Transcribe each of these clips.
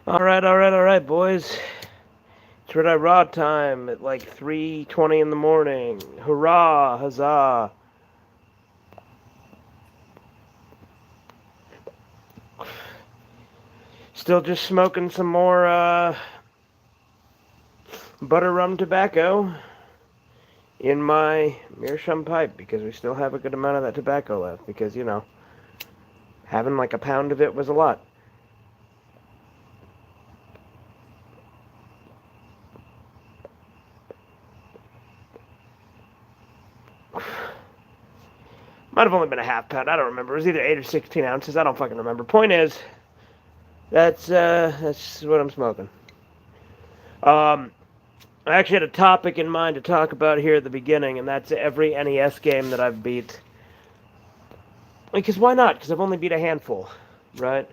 All right, boys. It's redeye raw time at like 3:20 in the morning. Hurrah, huzzah! Still just smoking some more butter rum tobacco in my meerschaum pipe because we still have a good amount of that tobacco left. Because having like a pound of it was a lot. Might have only been a half pound. I don't remember. It was either 8 or 16 ounces. I don't fucking remember. Point is, that's what I'm smoking. Um, I actually had a topic in mind to talk about here at the beginning, and that's every NES game that I've beat. Because why not? Because I've only beat a handful, right?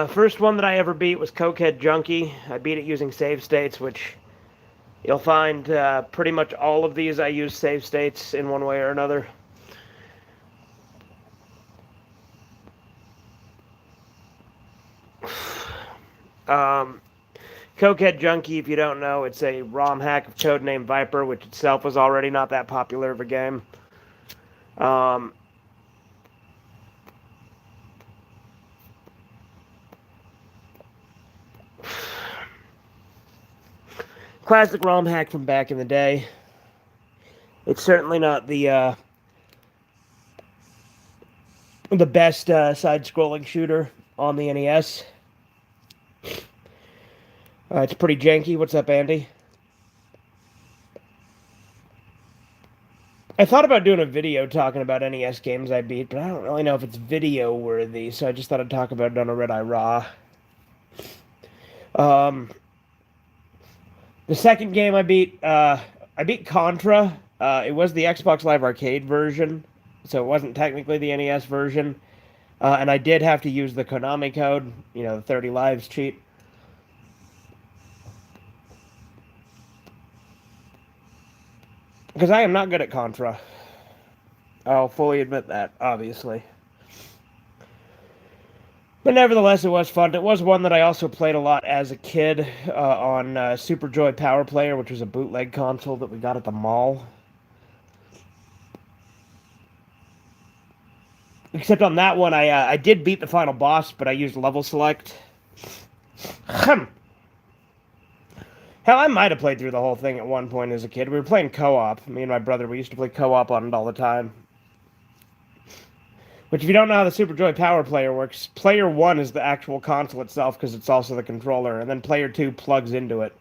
First one that I ever beat was Cokehead Junkie. I beat it using save states, which you'll find pretty much all of these I use save states in one way or another. Um, Cokehead Junkie, if you don't know, it's a ROM hack of Codename Viper, which itself was already not that popular of a game. Um, Classic ROM hack from back in the day. It's certainly not the best side-scrolling shooter on the NES. It's pretty janky. What's up, Andy? I thought about doing a video talking about NES games I beat, but I don't really know if it's video worthy, so I just thought I'd talk about it on a redeye raw. Um, the second game I beat Contra. It was the Xbox Live Arcade version, so it wasn't technically the NES version. And I did have to use the Konami code, the 30 lives cheat. Because I am not good at Contra. I'll fully admit that, obviously. But nevertheless, it was fun. It was one that I also played a lot as a kid on Super Joy Power Player, which was a bootleg console that we got at the mall. Except on that one, I did beat the final boss, but I used level select. Hell, I might have played through the whole thing at one point as a kid. We were playing co-op. Me and my brother, we used to play co-op on it all the time. Which, if you don't know how the Super Joy Power Player works, Player 1 is the actual console itself because it's also the controller, and then Player 2 plugs into it.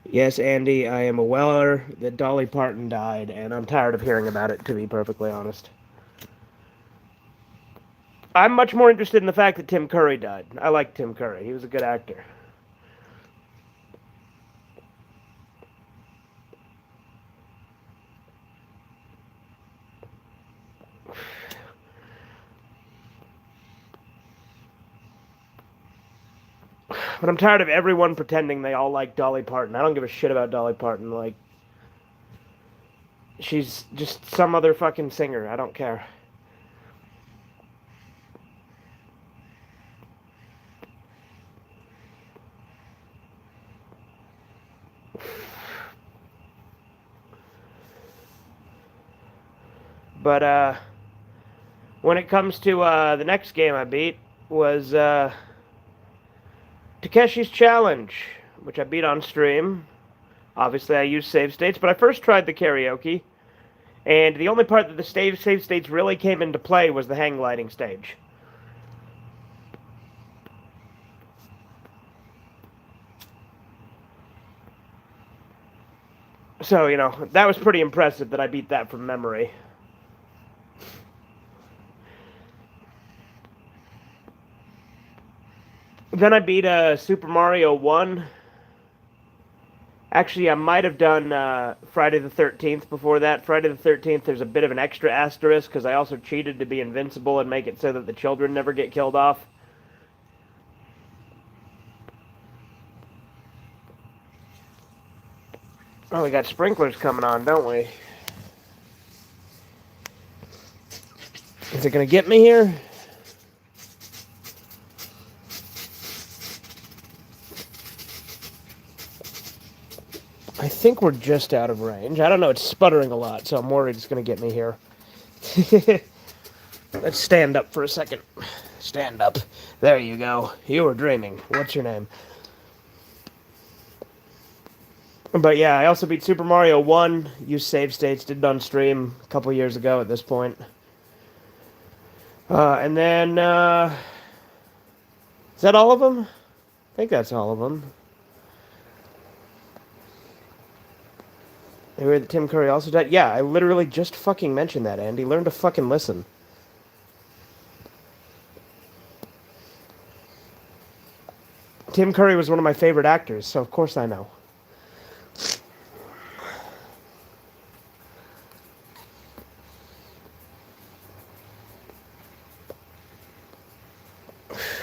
Yes, Andy, I am aware that Dolly Parton died, and I'm tired of hearing about it, to be perfectly honest. I'm much more interested in the fact that Tim Curry died. I like Tim Curry. He was a good actor. But I'm tired of everyone pretending they all like Dolly Parton. I don't give a shit about Dolly Parton. Like, she's just some other fucking singer. I don't care. But when it comes to the next game I beat was Takeshi's Challenge, which I beat on stream. Obviously, I used save states, but I first tried the karaoke, and the only part that the save states really came into play was the hang gliding stage. So, that was pretty impressive that I beat that from memory. Then I beat Super Mario 1. Actually, I might have done Friday the 13th before that. Friday the 13th, there's a bit of an extra asterisk because I also cheated to be invincible and make it so that the children never get killed off. Oh, we got sprinklers coming on, don't we? Is it gonna get me here? I think we're just out of range. I don't know, it's sputtering a lot, so I'm worried it's gonna get me here. Let's stand up for a second. Stand up. There you go. You were dreaming. What's your name? But yeah, I also beat Super Mario 1. Used save states. Did it on stream a couple years ago at this point. And then, is that all of them? I think that's all of them. I heard that Tim Curry also died. Yeah, I literally just fucking mentioned that, Andy. Learn to fucking listen. Tim Curry was one of my favorite actors, so of course I know.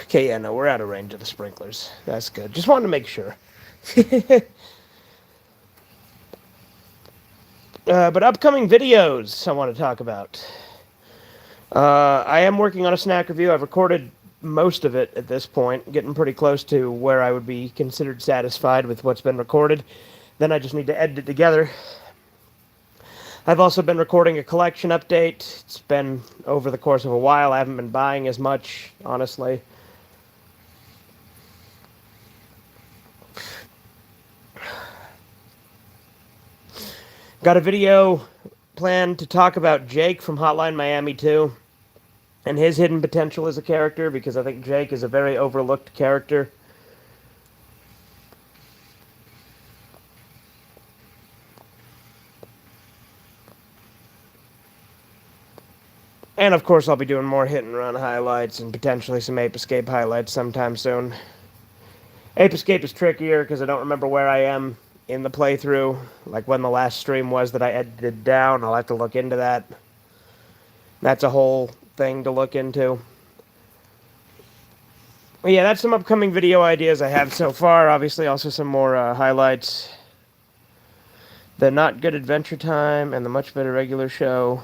Okay, yeah, no, we're out of range of the sprinklers. That's good. Just wanted to make sure. But upcoming videos I want to talk about. I am working on a snack review. I've recorded most of it at this point, getting pretty close to where I would be considered satisfied with what's been recorded. Then I just need to edit it together. I've also been recording a collection update. It's been over the course of a while. I haven't been buying as much, honestly. Got a video planned to talk about Jake from Hotline Miami 2 and his hidden potential as a character, because I think Jake is a very overlooked character. And of course I'll be doing more hit and run highlights and potentially some Ape Escape highlights sometime soon. Ape Escape is trickier because I don't remember where I am in the playthrough, like when the last stream was that I edited down. I'll have to look into that. That's a whole thing to look into. But yeah, that's some upcoming video ideas I have so far. Obviously, also some more highlights. The Not Good Adventure Time and the Much Better Regular Show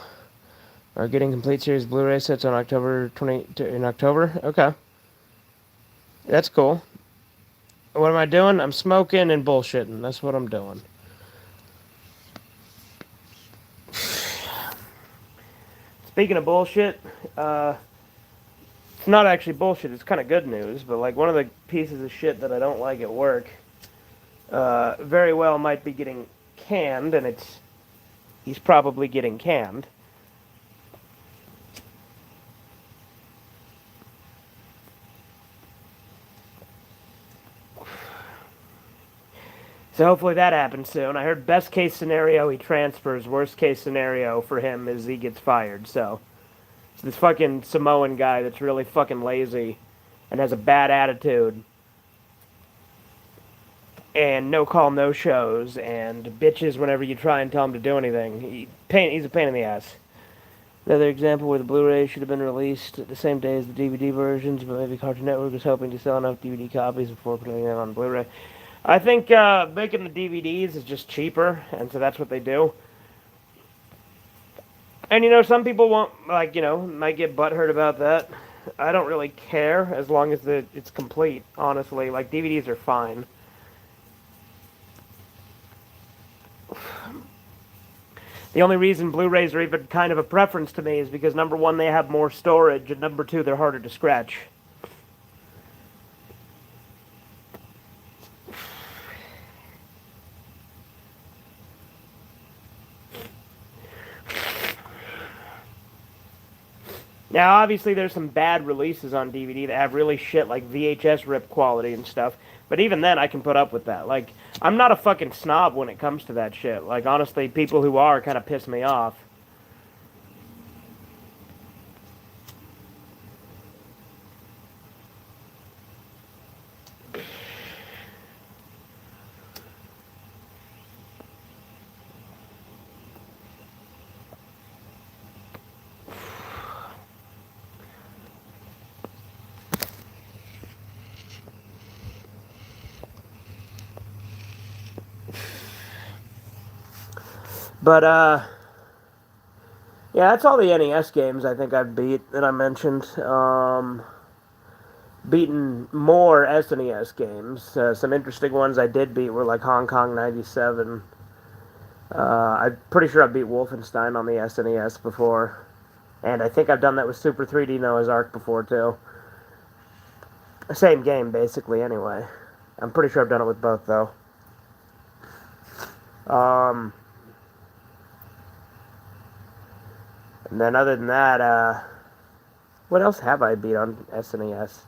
are getting complete series Blu-ray sets on October 20 in October. Okay, that's cool. What am I doing? I'm smoking and bullshitting. That's what I'm doing. Speaking of bullshit, it's not actually bullshit. It's kind of good news, but like one of the pieces of shit that I don't like at work, very well might be getting canned, and he's probably getting canned. So hopefully that happens soon. I heard best case scenario he transfers. Worst case scenario for him is he gets fired. So it's this fucking Samoan guy that's really fucking lazy and has a bad attitude and no call, no shows, and bitches whenever you try and tell him to do anything. He's a pain in the ass. Another example where the Blu-ray should have been released the same day as the DVD versions, but maybe Cartoon Network was hoping to sell enough DVD copies before putting them on Blu-ray. I think making the DVDs is just cheaper, and so that's what they do. And, you know, some people won't, like, you know, might get butthurt about that. I don't really care as long as it's complete, honestly. Like, DVDs are fine. The only reason Blu-rays are even kind of a preference to me is because, number one, they have more storage, and number two, they're harder to scratch. Now, obviously, there's some bad releases on DVD that have really shit, like VHS rip quality and stuff. But even then, I can put up with that. Like, I'm not a fucking snob when it comes to that shit. Like, honestly, people who are kind of piss me off. But, yeah, that's all the NES games I think I've beat that I mentioned. Beaten more SNES games. Some interesting ones I did beat were like Hong Kong 97. I'm pretty sure I beat Wolfenstein on the SNES before. And I think I've done that with Super 3D Noah's Ark before too. Same game, basically, anyway. I'm pretty sure I've done it with both, though. Um, and then other than that, what else have I beat on SNES?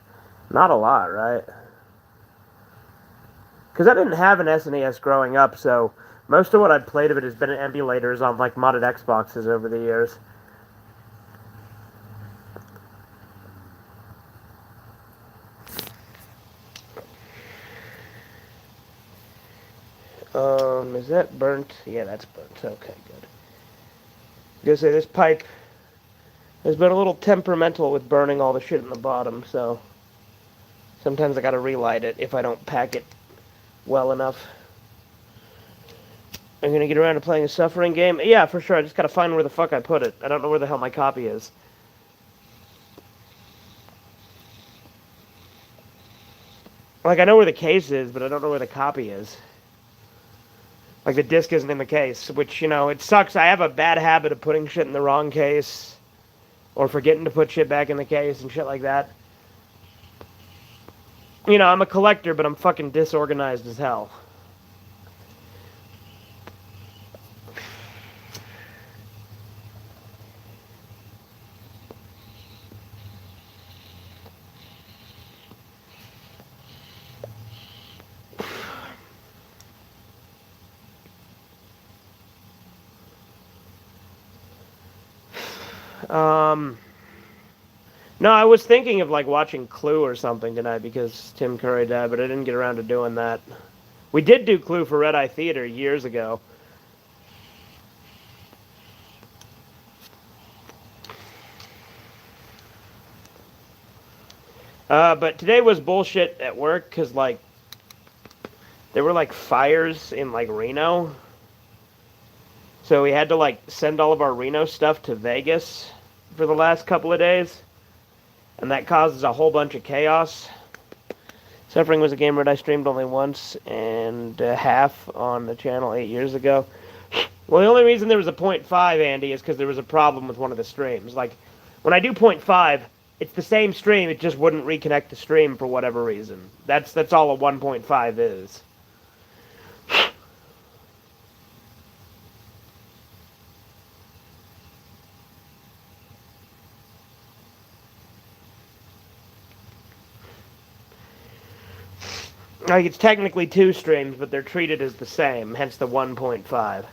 Not a lot, right? Because I didn't have an SNES growing up, so most of what I've played of it has been in emulators on like modded Xboxes over the years. Is that burnt? Yeah, that's burnt. Okay, good. I was gonna say this pipe has been a little temperamental with burning all the shit in the bottom, so sometimes I gotta relight it if I don't pack it well enough. I'm gonna get around to playing a suffering game. Yeah, for sure. I just gotta find where the fuck I put it. I don't know where the hell my copy is. Like, I know where the case is, but I don't know where the copy is. Like, the disc isn't in the case, which, you know, it sucks. I have a bad habit of putting shit in the wrong case, or forgetting to put shit back in the case and shit like that. You know, I'm a collector, but I'm fucking disorganized as hell. No, I was thinking of like watching Clue or something tonight because Tim Curry died, but I didn't get around to doing that. We did do Clue for Red Eye Theater years ago. But today was bullshit at work because like there were like fires in like Reno, so we had to like send all of our Reno stuff to Vegas for the last couple of days, and that causes a whole bunch of chaos. Suffering was a game that I streamed only once and a half on the channel 8 years ago. Well, the only reason there was a 0.5, Andy, is because there was a problem with one of the streams. Like, when I do 0.5, it's the same stream, it just wouldn't reconnect the stream for whatever reason. That's all a 1.5 is. Like, it's technically two streams, but they're treated as the same, hence the 1.5.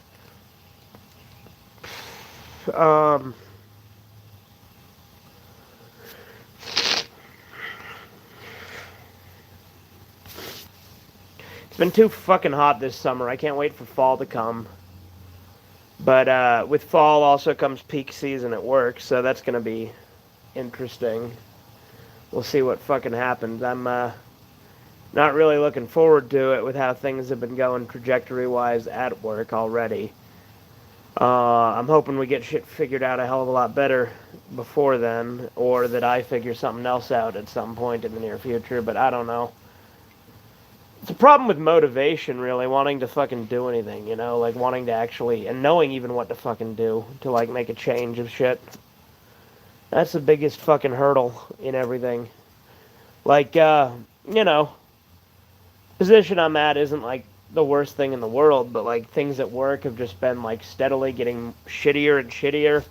It's been too fucking hot this summer. I can't wait for fall to come. But with fall also comes peak season at work, so that's gonna be interesting. We'll see what fucking happens. I'm not really looking forward to it with how things have been going trajectory-wise at work already. I'm hoping we get shit figured out a hell of a lot better before then, or that I figure something else out at some point in the near future, but I don't know. It's a problem with motivation, really, wanting to fucking do anything, you know? Like, wanting to actually, and knowing even what to fucking do to, like, make a change of shit. That's the biggest fucking hurdle in everything. Like, you know, position I'm at isn't, like, the worst thing in the world, but, like, things at work have just been, like, steadily getting shittier and shittier.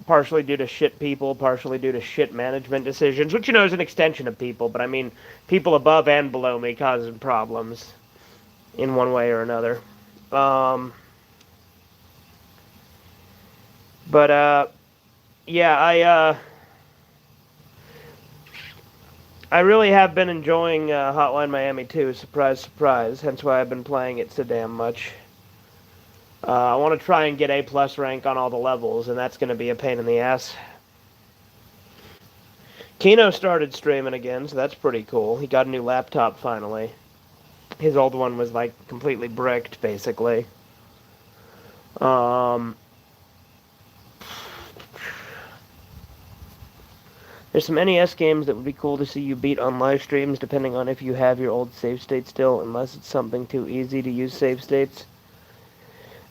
Partially due to shit people, partially due to shit management decisions, which, you know, is an extension of people, but I mean, people above and below me causing problems in one way or another. Yeah, I really have been enjoying Hotline Miami 2, surprise, surprise, hence why I've been playing it so damn much. I want to try and get A+ rank on all the levels, and that's going to be a pain in the ass. Kino started streaming again, so that's pretty cool. He got a new laptop finally. His old one was, like, completely bricked, basically. Um, there's some NES games that would be cool to see you beat on live streams, depending on if you have your old save state still, unless it's something too easy to use save states.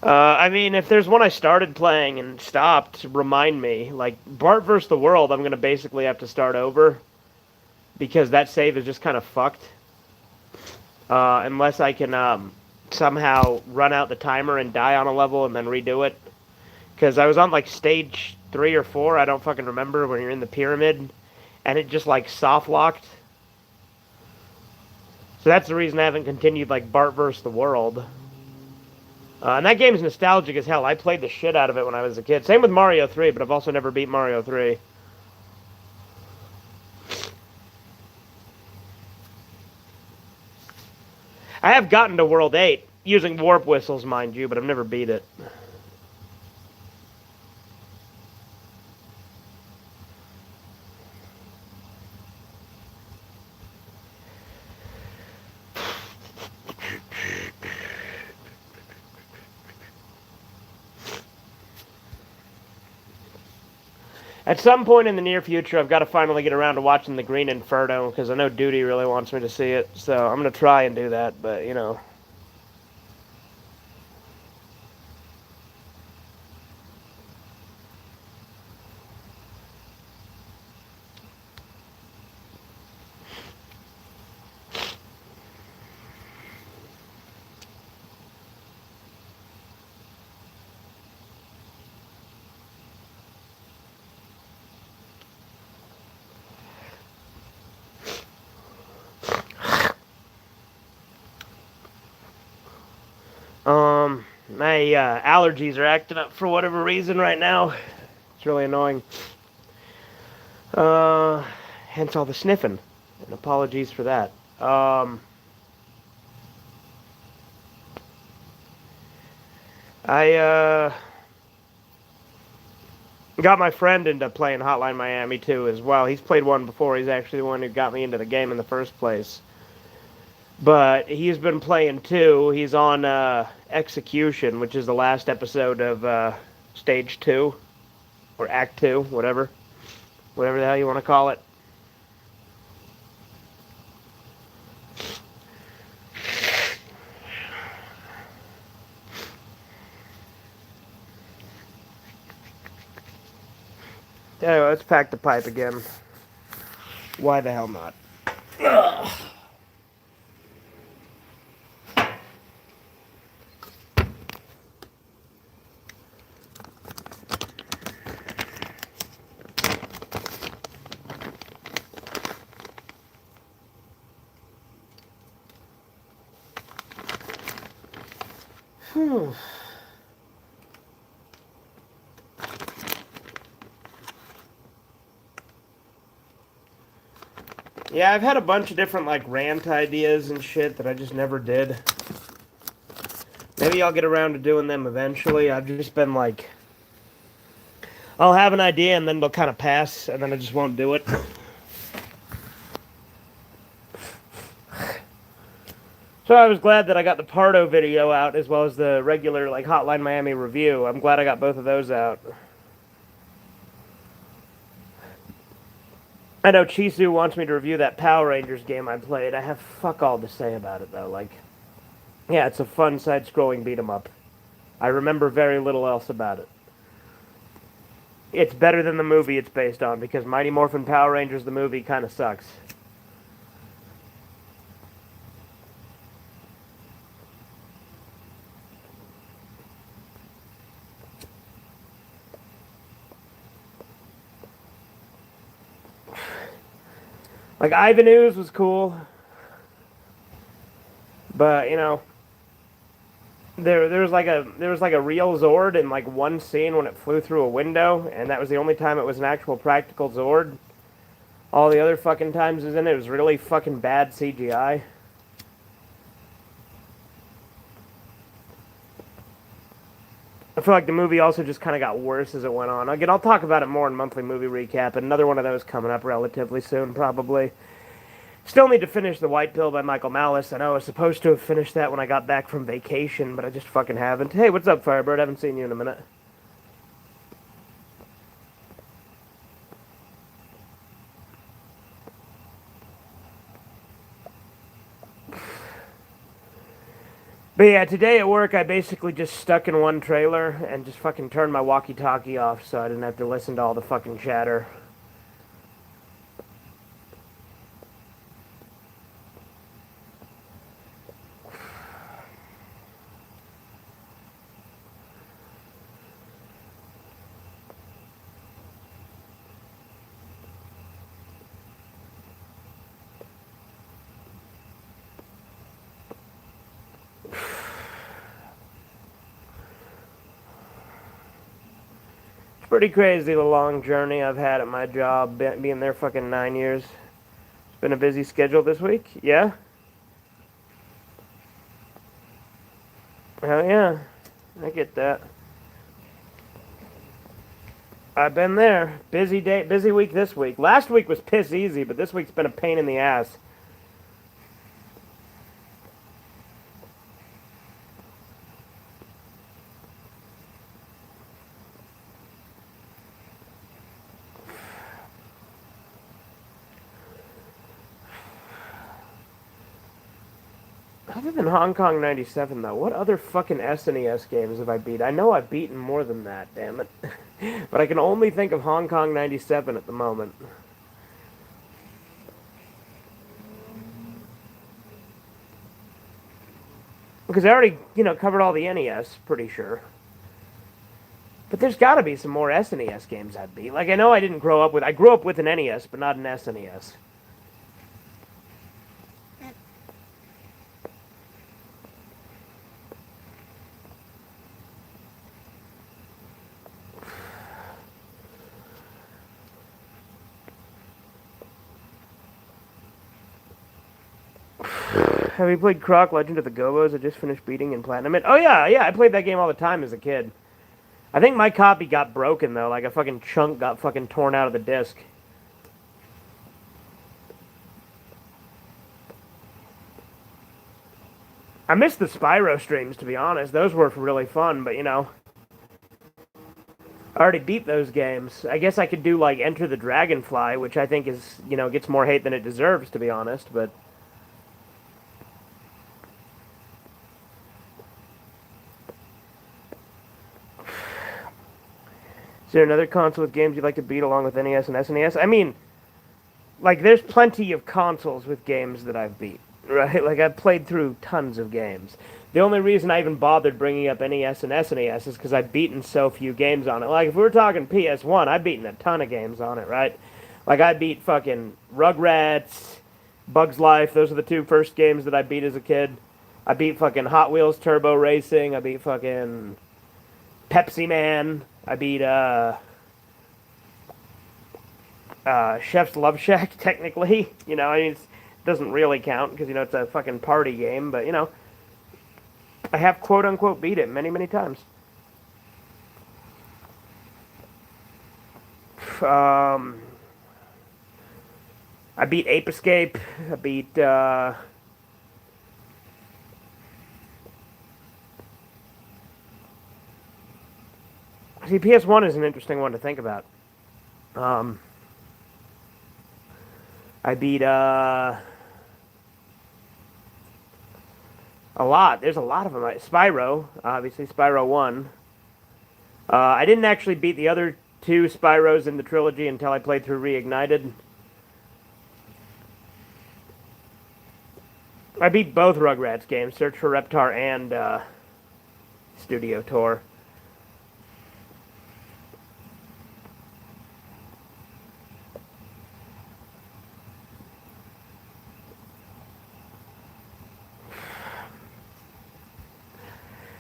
I mean, if there's one I started playing and stopped, remind me. Like, Bart vs. the World, I'm going to basically have to start over, because that save is just kind of fucked. Unless I can somehow run out the timer and die on a level and then redo it. Because I was on, like, stage 3 or 4, I don't fucking remember, when you're in the pyramid, and it just, like, soft-locked. So that's the reason I haven't continued, like, Bart vs. the World. And that game's nostalgic as hell. I played the shit out of it when I was a kid. Same with Mario 3, but I've also never beat Mario 3. I have gotten to World 8, using warp whistles, mind you, but I've never beat it. At some point in the near future, I've got to finally get around to watching The Green Inferno, because I know Duty really wants me to see it, so I'm going to try and do that, but, you know. My allergies are acting up for whatever reason right now. It's really annoying. Hence all the sniffing. And apologies for that. I got my friend into playing Hotline Miami 2 as well. He's played one before. He's actually the one who got me into the game in the first place. But he's been playing 2. He's on Execution, which is the last episode of Stage 2. Or Act 2, whatever. Whatever the hell you want to call it. Anyway, let's pack the pipe again. Why the hell not? Ugh. Yeah, I've had a bunch of different, like, rant ideas and shit that I just never did. Maybe I'll get around to doing them eventually. I've just been, like... I'll have an idea and then they'll kind of pass, and then I just won't do it. So I was glad that I got the Pardo video out, as well as the regular, like, Hotline Miami review. I'm glad I got both of those out. I know Chisu wants me to review that Power Rangers game I played. I have fuck all to say about it, though. Like, yeah, it's a fun side-scrolling beat-em-up. I remember very little else about it. It's better than the movie it's based on, because Mighty Morphin Power Rangers, the movie, kind of sucks. Like, Ivan Ooze was cool. But, you know, there was like a real Zord in like one scene when it flew through a window, and that was the only time it was an actual practical Zord. All the other fucking times it was really fucking bad CGI. I feel like the movie also just kind of got worse as it went on. Again, I'll talk about it more in monthly movie recap, and another one of those coming up relatively soon, probably. Still need to finish The White Pill by Michael Malice. I know I was supposed to have finished that when I got back from vacation, but I just fucking haven't. Hey, what's up, Firebird? I haven't seen you in a minute. But yeah, today at work I basically just stuck in one trailer and just fucking turned my walkie-talkie off so I didn't have to listen to all the fucking chatter. Pretty crazy the long journey I've had at my job, being there fucking 9 years. It's been a busy schedule this week. Yeah? Hell yeah. I get that. I've been there. Busy day, busy week this week. Last week was piss easy, but this week's been a pain in the ass. Other than Hong Kong 97, though, what other fucking SNES games have I beat? I know I've beaten more than that, damn it. But I can only think of Hong Kong 97 at the moment. Because I already, covered all the NES, pretty sure. But there's got to be some more SNES games I'd beat. Like, I know I didn't grow up with... I grew up with an NES, but not an SNES. Have you played Croc Legend of the Gobos? I just finished beating and platinum it. Oh, yeah, I played that game all the time as a kid. I think my copy got broken, though. Like, a fucking chunk got fucking torn out of the disc. I missed the Spyro streams, to be honest. Those were really fun, but, I already beat those games. I guess I could do, like, Enter the Dragonfly, which I think is, gets more hate than it deserves, to be honest, but... Is there another console with games you'd like to beat along with NES and SNES? I mean, like, there's plenty of consoles with games that I've beat, right? Like, I've played through tons of games. The only reason I even bothered bringing up NES and SNES is because I've beaten so few games on it. Like, if we were talking PS1, I've beaten a ton of games on it, right? Like, I beat fucking Rugrats, Bugs Life. Those are the two first games that I beat as a kid. I beat fucking Hot Wheels Turbo Racing. I beat fucking Pepsi Man. I beat Chef's Love Shack, technically. I mean, it doesn't really count because, it's a fucking party game, but, I have quote-unquote beat it many, many times. I beat Ape Escape. I beat, See, PS1 is an interesting one to think about. I beat, a lot. There's a lot of them. Spyro, obviously, Spyro 1. I didn't actually beat the other two Spyros in the trilogy until I played through Reignited. I beat both Rugrats games, Search for Reptar and Studio Tour.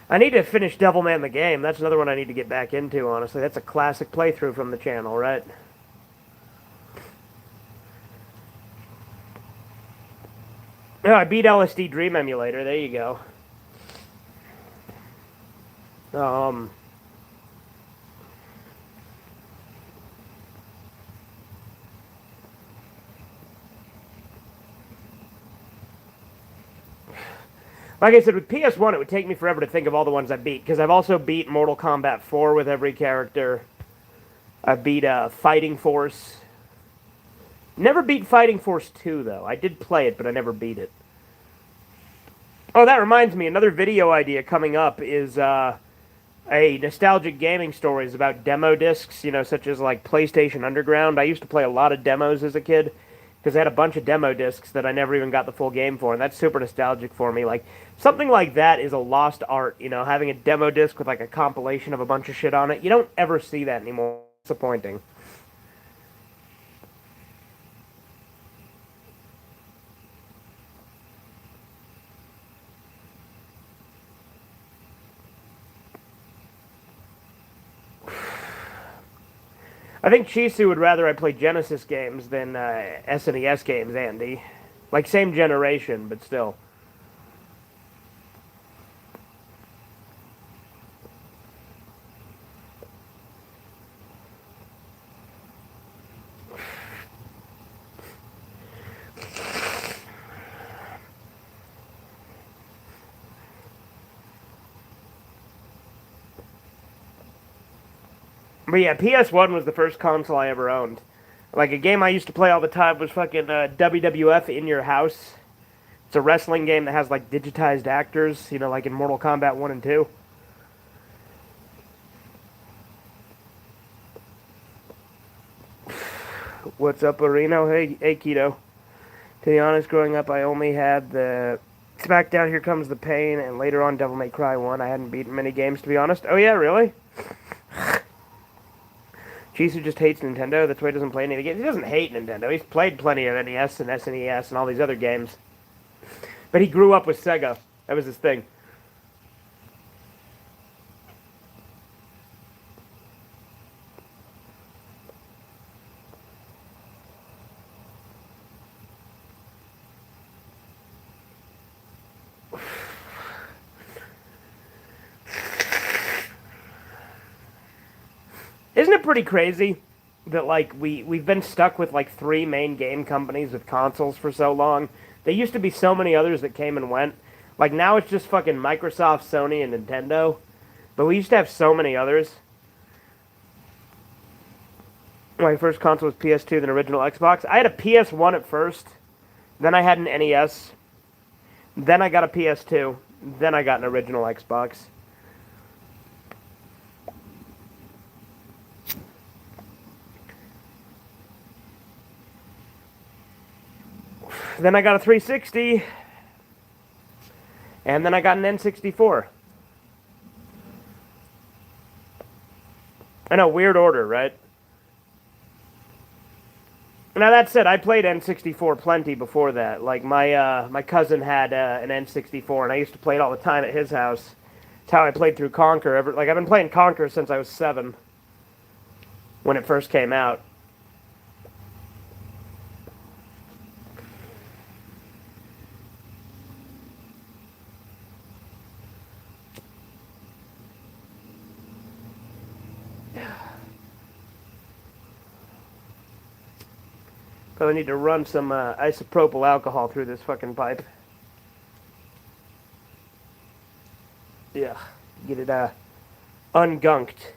I need to finish Devilman the Game. That's another one I need to get back into, honestly. That's a classic playthrough from the channel, right? Oh, I beat LSD Dream Emulator. There you go. Like I said, with PS1, it would take me forever to think of all the ones I beat, because I've also beat Mortal Kombat 4 with every character. I beat Fighting Force. Never beat Fighting Force 2, though. I did play it, but I never beat it. Oh, that reminds me, another video idea coming up is a nostalgic gaming stories about demo discs, you know, such as like PlayStation Underground. I used to play a lot of demos as a kid because I had a bunch of demo discs that I never even got the full game for, and that's super nostalgic for me. Like, something like that is a lost art, you know, having a demo disc with like a compilation of a bunch of shit on it. You don't ever see that anymore. It's disappointing. I think Chisu would rather I play Genesis games than SNES games, Andy. Like, same generation, but still. But yeah, PS1 was the first console I ever owned. Like, a game I used to play all the time was fucking WWF In Your House. It's a wrestling game that has, like, digitized actors, you know, like in Mortal Kombat 1 and 2. What's up, Areno? Hey, Keto. To be honest, growing up, I only had the SmackDown Here Comes the Pain, and later on Devil May Cry 1. I hadn't beaten many games, to be honest. Oh, yeah, really? Chisu just hates Nintendo. That's why he doesn't play any of the games. He doesn't hate Nintendo. He's played plenty of NES and SNES and all these other games. But he grew up with Sega. That was his thing. Isn't it pretty crazy that like we've been stuck with like three main game companies with consoles for so long? There used to be so many others that came and went. Like now it's just fucking Microsoft, Sony, and Nintendo. But we used to have so many others. My first console was PS2, then original Xbox. I had a PS1 at first. Then I had an NES. Then I got a PS2. Then I got an original Xbox. Then I got a 360. And then I got an N64. I know, weird order, right? Now that said, I played N64 plenty before that. Like my cousin had an N64, and I used to play it all the time at his house. It's how I played through Conquer. Like I've been playing Conquer since I was 7, when it first came out. Probably need to run some isopropyl alcohol through this fucking pipe. Yeah, get it ungunked.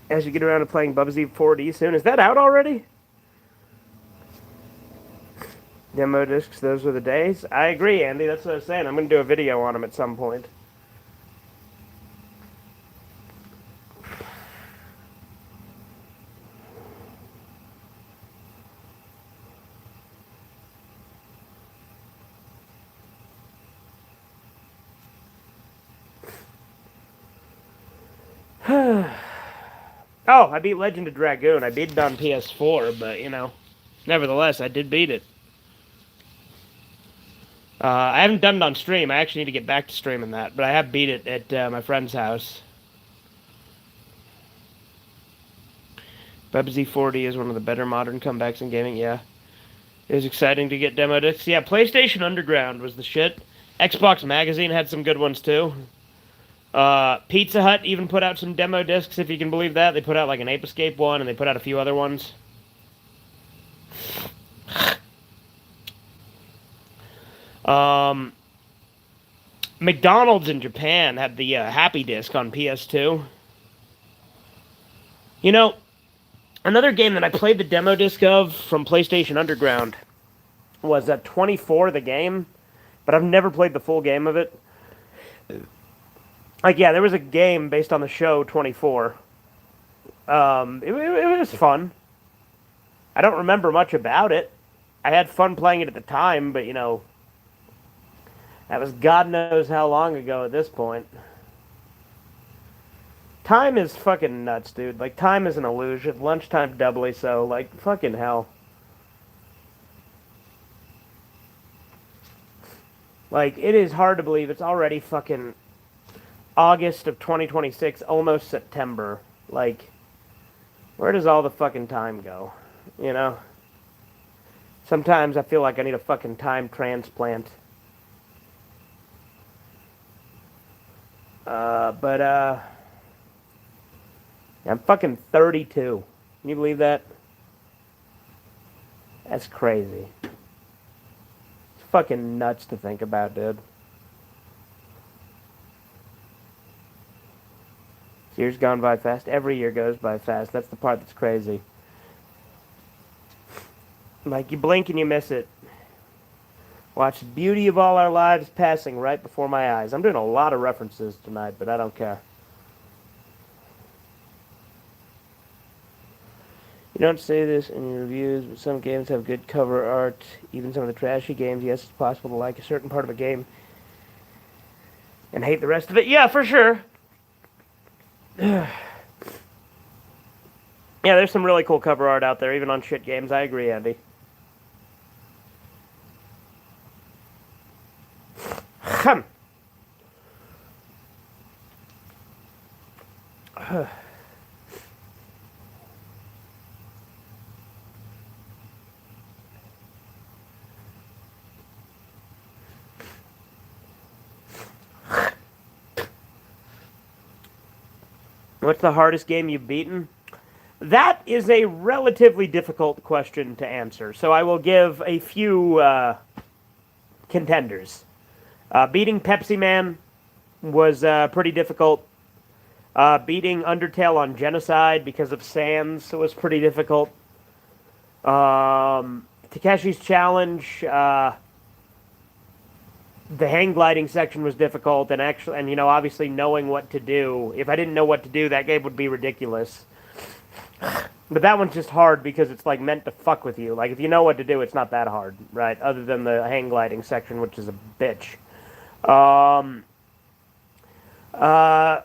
As you get around to playing Bubsy 4D soon. Is that out already? Demo discs, those were the days. I agree, Andy. That's what I was saying. I'm going to do a video on them at some point. Oh, I beat Legend of Dragoon. I beat it on PS4, but, you know, nevertheless, I did beat it. I haven't done it on stream. I actually need to get back to streaming that, but I have beat it at my friend's house. Bubsy 40 is one of the better modern comebacks in gaming, yeah. It was exciting to get demo discs. Yeah, PlayStation Underground was the shit. Xbox Magazine had some good ones, too. Pizza Hut even put out some demo discs, if you can believe that. They put out like an Ape Escape one, and they put out a few other ones. Um, McDonald's in Japan had the Happy Disc on PS2. You know, another game that I played the demo disc of from PlayStation Underground was 24, the game, but I've never played the full game of it. Like, yeah, there was a game based on the show 24. It was fun. I don't remember much about it. I had fun playing it at the time, but that was God knows how long ago at this point. Time is fucking nuts, dude. Like, time is an illusion. Lunchtime doubly so. Like, fucking hell. Like, it is hard to believe it's already fucking August of 2026, almost September. Like, where does all the fucking time go? You know? Sometimes I feel like I need a fucking time transplant. But I'm fucking 32. Can you believe that? That's crazy. It's fucking nuts to think about, dude. Years gone by fast. Every year goes by fast. That's the part that's crazy. Like, you blink and you miss it. Watch the beauty of all our lives passing right before my eyes. I'm doing a lot of references tonight, but I don't care. You don't say this in your reviews, but some games have good cover art. Even some of the trashy games, yes, it's possible to like a certain part of a game and hate the rest of it. Yeah, for sure. Yeah, there's some really cool cover art out there, even on shit games. I agree, Andy. What's the hardest game you've beaten? That is a relatively difficult question to answer, so I will give a few contenders. Beating Pepsi Man was pretty difficult. Beating Undertale on Genocide because of Sans was pretty difficult. Takeshi's Challenge, the hang gliding section was difficult, and obviously knowing what to do. If I didn't know what to do, that game would be ridiculous. But that one's just hard because it's like meant to fuck with you. Like, if you know what to do, it's not that hard, right? Other than the hang gliding section, which is a bitch.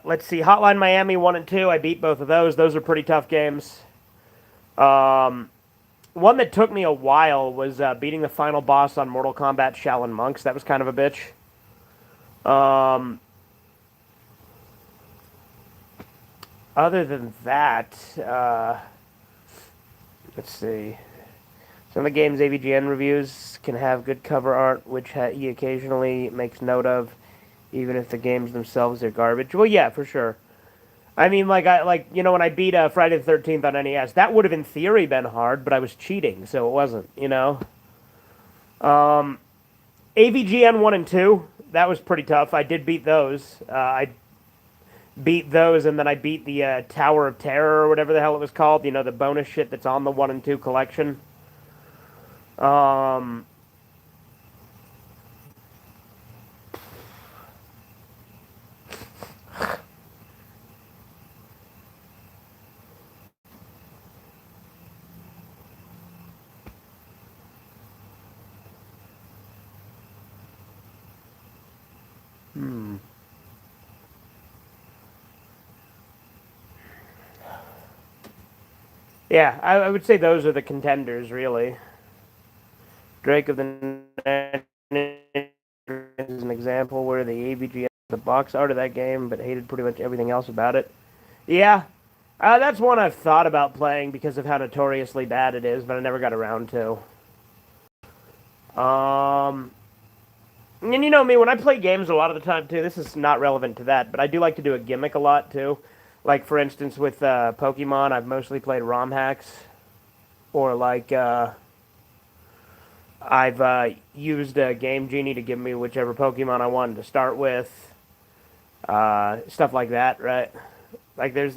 Let's see, Hotline Miami 1 and 2. I beat both of those. Those are pretty tough games. One that took me a while was beating the final boss on Mortal Kombat Shaolin Monks. That was kind of a bitch. Other than that, let's see. Some of the game's AVGN reviews can have good cover art, which he occasionally makes note of, even if the games themselves are garbage. Well, yeah, for sure. I mean, when I beat Friday the 13th on NES, that would have in theory been hard, but I was cheating, so it wasn't, AVGN 1 and 2, that was pretty tough. I did beat those. I beat those, and then I beat the Tower of Terror, or whatever the hell it was called, the bonus shit that's on the 1 and 2 collection. Yeah, I would say those are the contenders, really. Drake of the is an example where the AVG the box art of that game, but hated pretty much everything else about it. Yeah, that's one I've thought about playing because of how notoriously bad it is, but I never got around to. And you know me, when I play games a lot of the time too, this is not relevant to that, but I do like to do a gimmick a lot too. Like, for instance, with Pokemon, I've mostly played ROM hacks. Or like, I've used Game Genie to give me whichever Pokemon I wanted to start with. Stuff like that, right? Like there's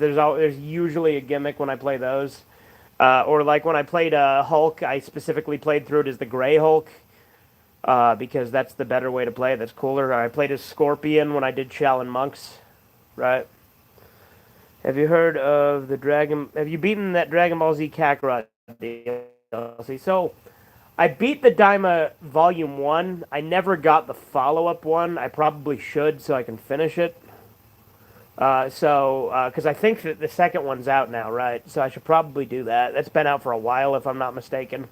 usually a gimmick when I play those. Or like when I played Hulk, I specifically played through it as the Gray Hulk because that's the better way to play it. That's cooler. I played as Scorpion when I did Shaolin Monks, right? Have you heard of the Dragon? Have you beaten that Dragon Ball Z Kakarot DLC? So I beat the Daima Volume 1. I never got the follow up one. I probably should so I can finish it. Because I think that the second one's out now, right? So I should probably do that. That's been out for a while, if I'm not mistaken.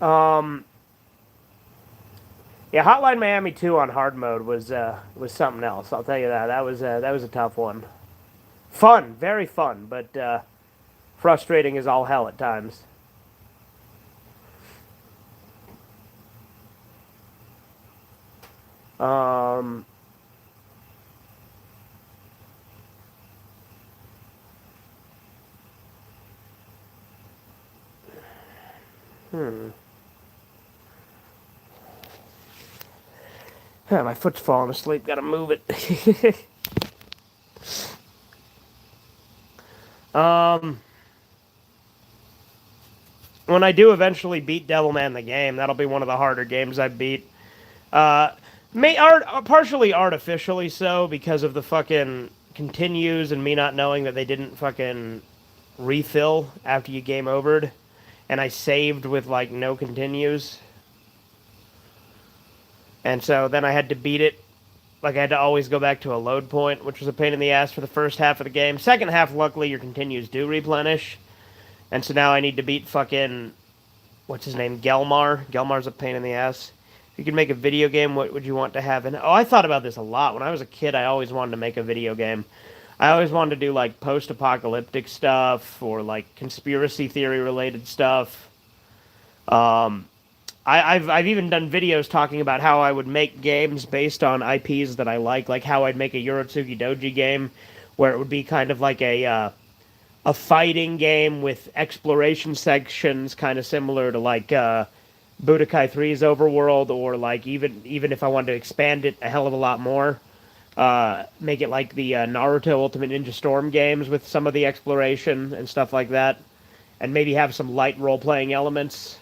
Um, yeah, Hotline Miami 2 on hard mode was something else. I'll tell you that. That was a tough one. Fun, very fun, but frustrating as all hell at times. Um, hmm. My foot's falling asleep. Gotta move it. um, when I do eventually beat Devilman the game, that'll be one of the harder games I beat. Uh, partially artificially so because of the fucking continues and me not knowing that they didn't fucking refill after you game overed, and I saved with like no continues, and so then I had to beat it. Like I had to always go back to a load point, which was a pain in the ass for the first half of the game. Second half, luckily, your continues do replenish, and so now I need to beat fucking what's his name, Gelmar. Gelmar's a pain in the ass. If you could make a video game, what would you want to have? And oh, I thought about this a lot when I was a kid. I always wanted to make a video game. I always wanted to do like post-apocalyptic stuff or like conspiracy theory related stuff. Um, I've even done videos talking about how I would make games based on IPs that I like how I'd make a Yorotsuki Doji game, where it would be kind of like a fighting game with exploration sections, kind of similar to like Budokai 3's Overworld, or like even if I wanted to expand it a hell of a lot more, make it like the Naruto Ultimate Ninja Storm games with some of the exploration and stuff like that, and maybe have some light role playing elements.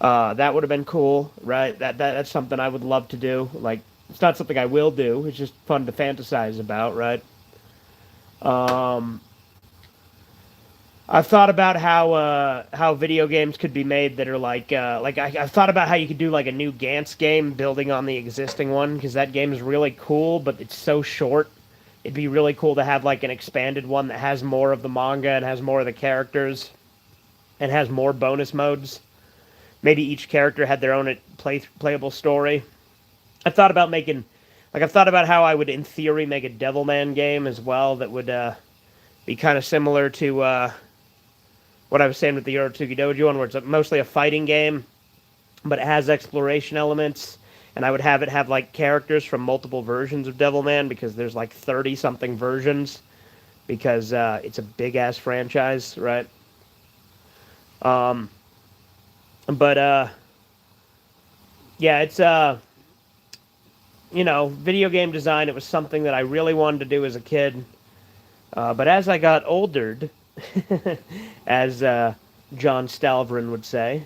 That would have been cool, right? That's something I would love to do. Like, it's not something I will do. It's just fun to fantasize about, right? Um, I've thought about how video games could be made that are like I've thought about how you could do like a new Gantz game building on the existing one because that game is really cool, but it's so short. It'd be really cool to have like an expanded one that has more of the manga and has more of the characters and has more bonus modes. Maybe each character had their own playable story. I've thought about how I would in theory make a Devilman game as well that would be kind of similar to what I was saying with the Yorotsuki Doji one, where it's mostly a fighting game, but it has exploration elements. And I would have it have like characters from multiple versions of Devilman because there's like 30 something versions because it's a big ass franchise, right? Um, but yeah, it's video game design. It was something that I really wanted to do as a kid, but as I got older, as John Stalvrin would say,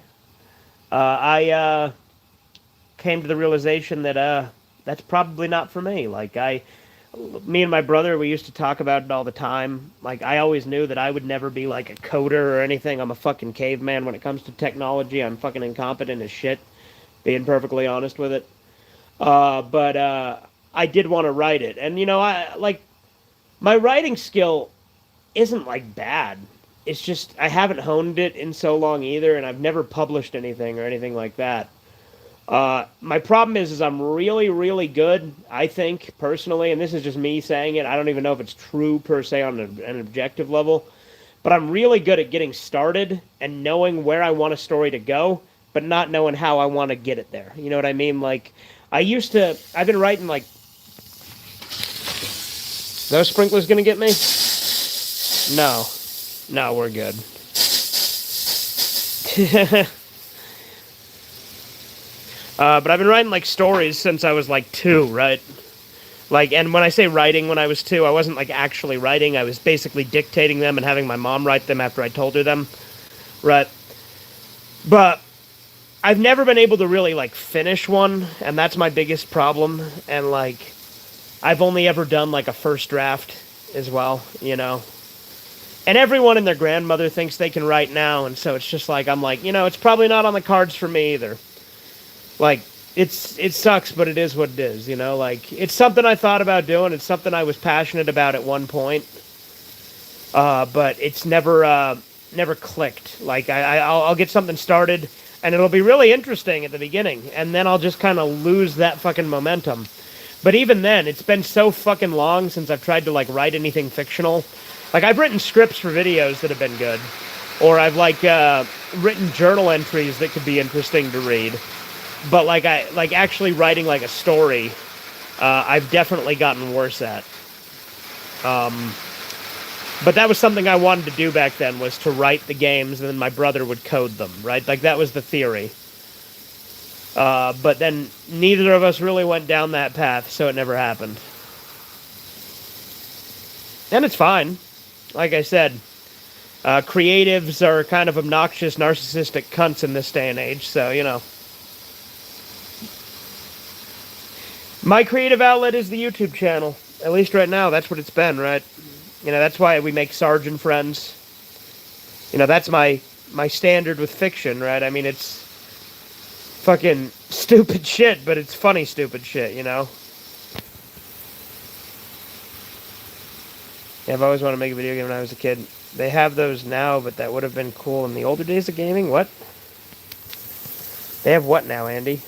I came to the realization that that's probably not for me. Me and my brother, we used to talk about it all the time. Like, I always knew that I would never be like a coder or anything. I'm a fucking caveman when it comes to technology. I'm fucking incompetent as shit, being perfectly honest with it. But I did want to write it, and I like my writing skill isn't like bad. It's just I haven't honed it in so long either, and I've never published anything or anything like that. My problem is I'm really, really good, I think, personally, and this is just me saying it. I don't even know if it's true per se on an objective level, but I'm really good at getting started and knowing where I want a story to go, but not knowing how I want to get it there. You know what I mean? Like, I've been writing like, those sprinklers gonna get me? No, we're good. But I've been writing like stories since I was like 2, right? Like, and when I say writing when I was 2, I wasn't like actually writing. I was basically dictating them and having my mom write them after I told her them, right? But I've never been able to really like finish one, and that's my biggest problem. And like, I've only ever done like a first draft as well, you know. And everyone and their grandmother thinks they can write now, and so it's just like I'm like, you know, it's probably not on the cards for me either. Like, it sucks, but it is what it is, you know. Like, it's something I thought about doing. It's something I was passionate about at one point, but it's never clicked. Like, I'll get something started, and it'll be really interesting at the beginning, and then I'll just kind of lose that fucking momentum. But even then, it's been so fucking long since I've tried to like write anything fictional. Like, I've written scripts for videos that have been good, or I've like written journal entries that could be interesting to read. But like actually writing like a story, I've definitely gotten worse at. But that was something I wanted to do back then, was to write the games and then my brother would code them, right? Like, that was the theory. But then neither of us really went down that path, so it never happened. And it's fine. Like I said, creatives are kind of obnoxious, narcissistic cunts in this day and age, so, you know. My creative outlet is the YouTube channel. At least right now, that's what it's been, right? You know, that's why we make Sarge and Friends. You know, that's my standard with fiction, right? I mean, it's fucking stupid shit, but it's funny stupid shit, you know? Yeah, I've always wanted to make a video game when I was a kid. They have those now, but that would have been cool in the older days of gaming. What? They have what now, Andy?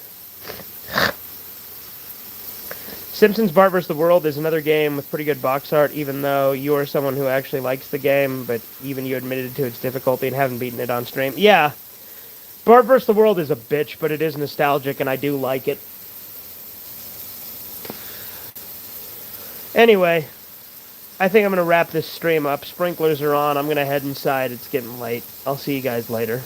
Simpsons Bart vs. the World is another game with pretty good box art, even though you are someone who actually likes the game, but even you admitted to its difficulty and haven't beaten it on stream. Yeah, Bart vs. the World is a bitch, but it is nostalgic, and I do like it. Anyway, I think I'm going to wrap this stream up. Sprinklers are on. I'm going to head inside. It's getting late. I'll see you guys later.